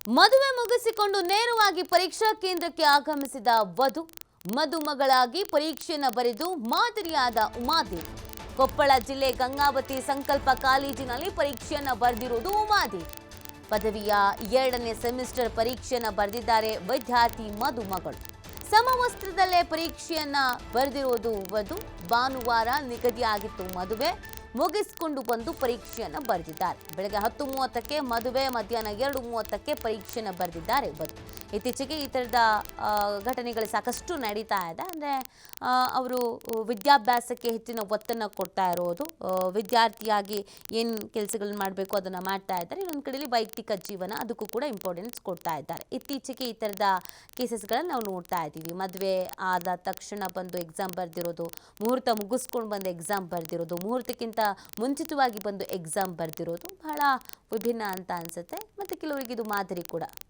ಮದುವೆ ಮುಗಿಸಿಕೊಂಡು ನೇರವಾಗಿ ಪರೀಕ್ಷಾ ಕೇಂದ್ರಕ್ಕೆ ಆಗಮಿಸಿದ ವಧು ಮದುಮಗಳಾಗಿ ಪರೀಕ್ಷೆಯನ್ನು ಬರೆದು ಮಾದರಿಯಾದ ಉಮಾದೇವಿ. ಕೊಪ್ಪಳ ಜಿಲ್ಲೆ ಗಂಗಾವತಿ ಸಂಕಲ್ಪ ಕಾಲೇಜಿನಲ್ಲಿ ಪರೀಕ್ಷೆಯನ್ನು ಬರೆದಿರುವುದು ಉಮಾದೇವಿ. ಪದವಿಯ 2ನೇ ಸೆಮಿಸ್ಟರ್ ಪರೀಕ್ಷೆಯನ್ನು ಬರೆದಿದ್ದಾರೆ ವಿದ್ಯಾರ್ಥಿ ಮದುಮಗಳು. ಸಮವಸ್ತ್ರದಲ್ಲೇ ಪರೀಕ್ಷೆಯನ್ನ ಬರೆದಿರೋದು ವಧು. ಭಾನುವಾರ ನಿಗದಿಯಾಗಿತ್ತು ಮದುವೆ, ಮುಗಿಸಿಕೊಂಡು ಬಂದು ಪರೀಕ್ಷೆಯನ್ನು ಬರೆದಿದ್ದಾರೆ. ಬೆಳಗ್ಗೆ 10:30ಕ್ಕೆ ಮದುವೆ, ಮಧ್ಯಾಹ್ನ 2:30ಕ್ಕೆ ಪರೀಕ್ಷೆಯನ್ನು ಬರೆದಿದ್ದಾರೆ ವಧು. ಇತ್ತೀಚೆಗೆ ಈ ಥರದ ಘಟನೆಗಳು ಸಾಕಷ್ಟು ನಡೀತಾ ಇದೆ. ಅಂದರೆ ಅವರು ವಿದ್ಯಾಭ್ಯಾಸಕ್ಕೆ ಹೆಚ್ಚಿನ ಒತ್ತನ್ನು ಕೊಡ್ತಾ ಇರೋದು, ವಿದ್ಯಾರ್ಥಿಯಾಗಿ ಏನು ಕೆಲಸಗಳನ್ನ ಮಾಡಬೇಕು ಅದನ್ನು ಮಾಡ್ತಾ ಇದ್ದಾರೆ. ಇನ್ನೊಂದು ಕಡೆಯಲ್ಲಿ ವೈಯಕ್ತಿಕ ಜೀವನ, ಅದಕ್ಕೂ ಕೂಡ ಇಂಪಾರ್ಟೆನ್ಸ್ ಕೊಡ್ತಾ ಇದ್ದಾರೆ. ಇತ್ತೀಚೆಗೆ ಈ ಥರದ ಕೇಸಸ್ಗಳನ್ನು ನಾವು ನೋಡ್ತಾ ಇದ್ದೀವಿ. ಮದುವೆ ಆದ ತಕ್ಷಣ ಬಂದು ಎಕ್ಸಾಮ್ ಬರೆದಿರೋದು, ಮುಹೂರ್ತ ಮುಗಿಸ್ಕೊಂಡು ಬಂದು ಎಕ್ಸಾಮ್ ಬರೆದಿರೋದು, ಮುಹೂರ್ತಕ್ಕಿಂತ ಮುಂಚಿತವಾಗಿ ಬಂದು ಎಕ್ಸಾಮ್ ಬರೆದಿರೋದು ಬಹಳ ವಿಭಿನ್ನ ಅಂತ ಅನಿಸುತ್ತೆ. ಮತ್ತು ಕೆಲವರಿಗೆ ಇದು ಮಾದರಿ ಕೂಡ.